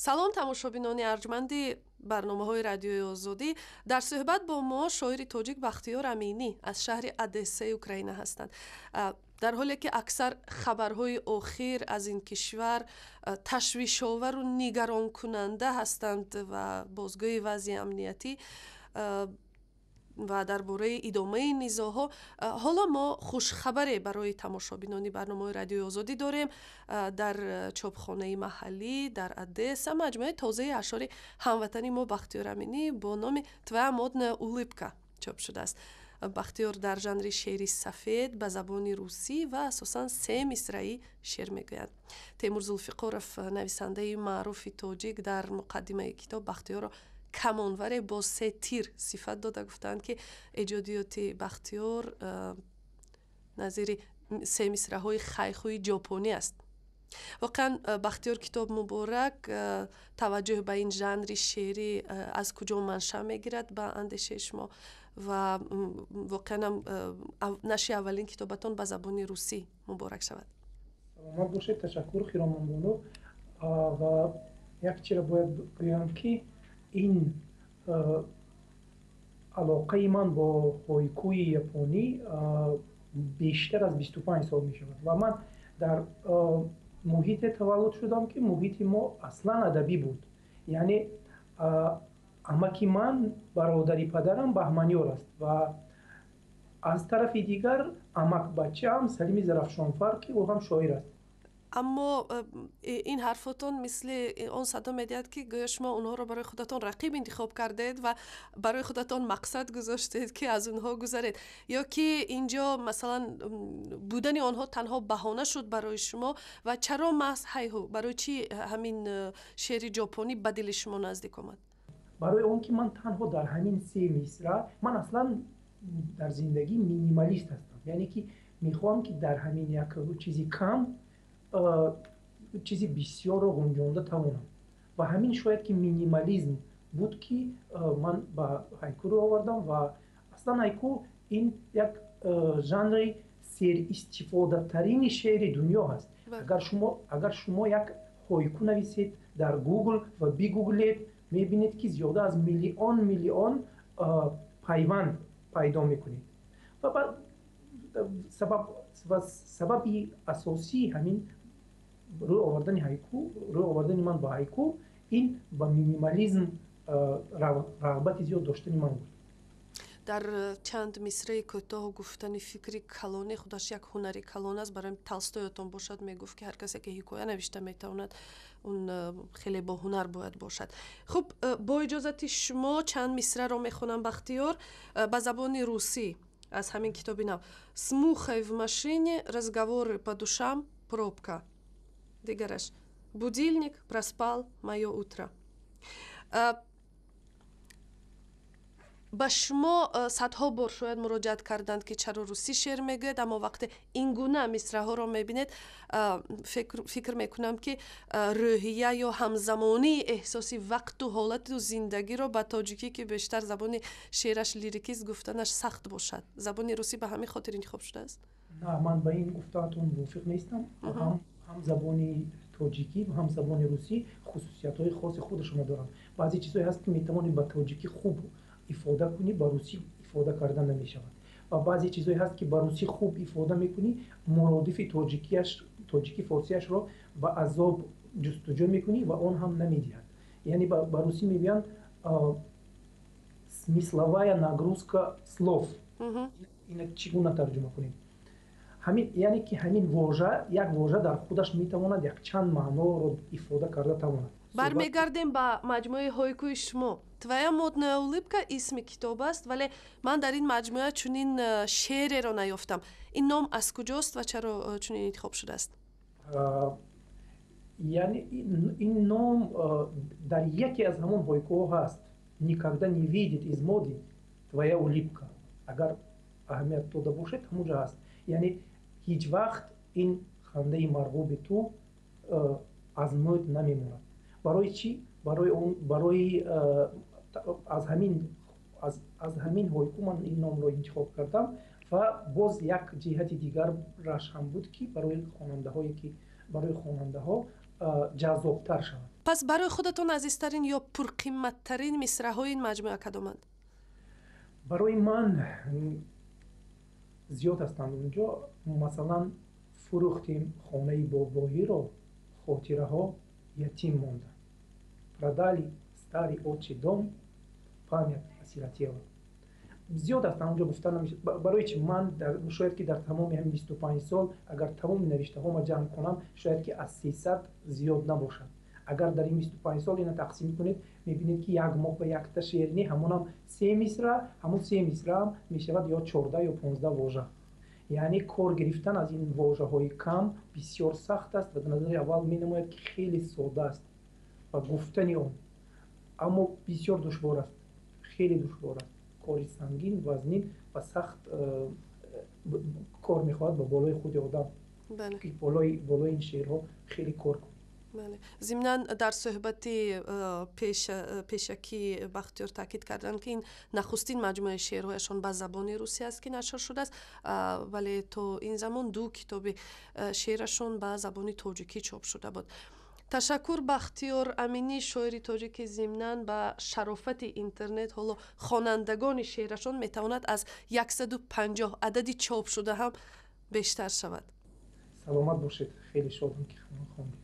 салом тамошобинони арҷманди барномаҳои радиои озодӣ. Дар суҳбат бо мо шоири тоҷик Бахтиёр Аминӣ аз шаҳри Одессаи Украина ҳастанд. дар ҳоле ки аксар хабарҳои охир аз ин кишвар ташвишовару нигаронкунанда ҳастанд ва бозгоҳи вазъи амниятӣ ва дар бораи идомаи низоъҳо, ҳоло мо хушхабаре барои тамошобинони барномаҳои радиои озодӣ дорем. дар чопхонаи маҳаллӣ дар Одесса маҷмӯаи тозаи ашъори ҳамватани мо Бахтиёр Аминӣ бо номи «Твоя модная улыбка» чоп шудааст. Бахтиёр дар жанри шеъри сафед ба забони русӣ ва асосан се мисраӣ шеър мегӯяд. Темур Зулфиқоров, нависандаи маъруфи тоҷик, дар муқаддимаи китоб Бахтиёрро камонваре бо се тир сифат дода, гуфтанд ки эҷодиёти Бахтиёр назири се мисраҳои хайхӯи ҷопонӣ аст. воқеан Бахтиёр китоб муборак таваҷҷӯҳ ба ин жанри шеърӣ аз куҷо маншаъ мегирад ба андешаи шумо ва воқеан нашри аввалин китобатон ба забони русӣ муборак шавад? саломат бошед. ташаккур Хиромонбону. ва як чиро бояд гӯям ки ин алоқаи ман бо ҳойкӯи японӣ бештар аз 25 сол мешавад ва ман дар муҳите таваллуд шудам ки муҳити мо аслан адабӣ буд. яъне амаки ман бародари падарам баҳманёр аст ва аз тарафи дигар амакбачаам Салими Зарафшонфар ки ӯ ҳам шоир аст. аммо ин ҳарфотон мисли он садо медиҳад ки гӯё шумо онҳоро барои худатон рақиб интихоб кардед ва барои худатон мақсад гузоштед ки аз онҳо гузаред, ё ки инҷо масалан будани онҳо танҳо баҳона шуд барои шумо ва чаро маҳз ҳайҳу барои чӣ ҳамин шеъри ҷопонӣ ба дили шумо наздик омад? барои он ки ман танҳо дар ҳамин се мисра, ман аслан дар зиндагӣ минималист ҳастам, яъне ки мехоҳам ки дар ҳамин як чизи кам чизи бисёрро ғунҷонда тавонам ва ҳамин шояд ки минимализм буд ки ман ба ҳайкӯ овардам ва аслан ҳайкӯ ин як жанри серистифодатарини шеъри дунё ҳаст. агар шумо як ҳойкӯ нависед дар Google ва бигуглед, мебинед ки зиёда аз миллион пайванд пайдо мекунед ва сабаби асосии ҳамин рӯй овардани ман ба ҳайкӯ ин ба минимализм рағбати зиёд доштани ман буд. дар чанд мисраи кӯтоҳ гуфтани фикри калонӣ худаш як ҳунари калон аст. барои Толстоятон бошад мегуфт ки ҳар касе ки ҳикоя навишта метавонад, он хеле бо ҳунар бояд бошад. хуб, бо иҷозати шумо чанд мисраро мехонам Бахтиёр ба забони русӣ аз ҳамин китоби нав. «Смухай в машине, разговоры по душам, пробка». дигараш «Будильник, проспал моё утро». ба шумо садҳо бор шояд муроҷиат карданд ки чаро русӣ шеър мегӯед, аммо вақте ин гуна мисраҳоро мебинед, фикр мекунам ки рӯҳия ё ҳамзамонии эҳсоси вақту ҳолату зиндагиро ба тоҷикӣ ки бештар забони шеъраш лирикист гуфтанаш сахт бошад. забони русӣ ба ҳамин хотир интихоб шудааст? на, ман ба ин гуфтаатон мувофиқ нестам. ҳам забони тоҷикӣ ва ҳам забони русӣ хусусиятҳои хоси худашонро доранд. баъзе чизҳое ҳаст ки метавонӣ ба тоҷикӣ хуб ифода кунӣ, ба русӣ ифода карда намешавад ва баъзе чизҳое ҳаст ки ба русӣ хуб ифода мекунӣ, муродифи тоҷикӣ форсияшро ба азоб ҷустуҷӯ мекунӣ ва он ҳам намедиҳад. яъне ба русӣ мегӯянд смысловая нагрузка слов. ина чӣ гуна тарҷума кунем? яъне ки ҳамин як вожа дар худаш метавонад якчанд маъноро ифода карда тавонад. бармегардем ба маҷмӯаи ҳойкӯи шумо. «Твоя модная улыбка» исми китоб аст, вале ман дар ин маҷмӯа чунин шеъреро наёфтам. ин ном аз куҷост ва чаро чунин интихоб шудааст? яъне ин ном дар яке аз ҳамон ҳойкӯҳо ҳаст. «Никогда не видит из моды твоя улыбка». агар аҳамият дода бошед ҳамон ҷо ҳаст. яъне ҳеҷ вақт ин хандаи марғуби ту аз мӯд намемонад. барои чӣ? барои аз ҳамин ҳойкӯ ман ин номро интихоб кардам ва боз як ҷиҳати дигараш ҳам буд ки барои хонандаҳо ҷазобтар шавад. پس برای خودتون عزیزترین یا پرقیمتترین مصرع‌های این مجموعه کدامند؟ برای من زیاد هستند اونجا. مثلا فروختیم خانه بابایی رو، خاطره ها یتیم مونده. продали старый отчий дом, память осиротела. زیاد هستند اونجا گفتن نمیشه. برای چی من شاید که در تمام همین 25 سال اگر تمام نوشته ها ما جمع کنم شاید که از 300 زیاد نباشد. اگر در این 25 سال اینا تقسیم کنید میبینید که یک ماه و یک تا شعر همون هم 3 مصرع، همون 3 مصرع هم میشود یا 14 یا 15 واژه. یعنی کار گرفتن از این واژه های کم بسیار سخت است و در نظر اول می نماید که خیلی ساده است و گفتن اون، اما بسیار دشوار است، خیلی دشوار است. کاری سنگین، وزنین و سخت کار میخواهد با بالای خود آدم. بله. که بالای این شعرها خیلی کار کن. بله. ضمناً در صحبت پیشکی بختیار تاکید کردن که این نخستین مجموعه شعرهایشان به زبان روسی است که نشر شده است، ولی تو این زمان 2 کتاب شعرشان به زبان تاجیکی چاپ شده بود. تشکر بختیار امینی، شاعر تاجیک. ضمناً به شرافت اینترنت حالا خوانندگان شعرشان میتواند از 150 عددی چاپ شده هم بیشتر شود. سلامت باشید. خیلی شادم که خواندید.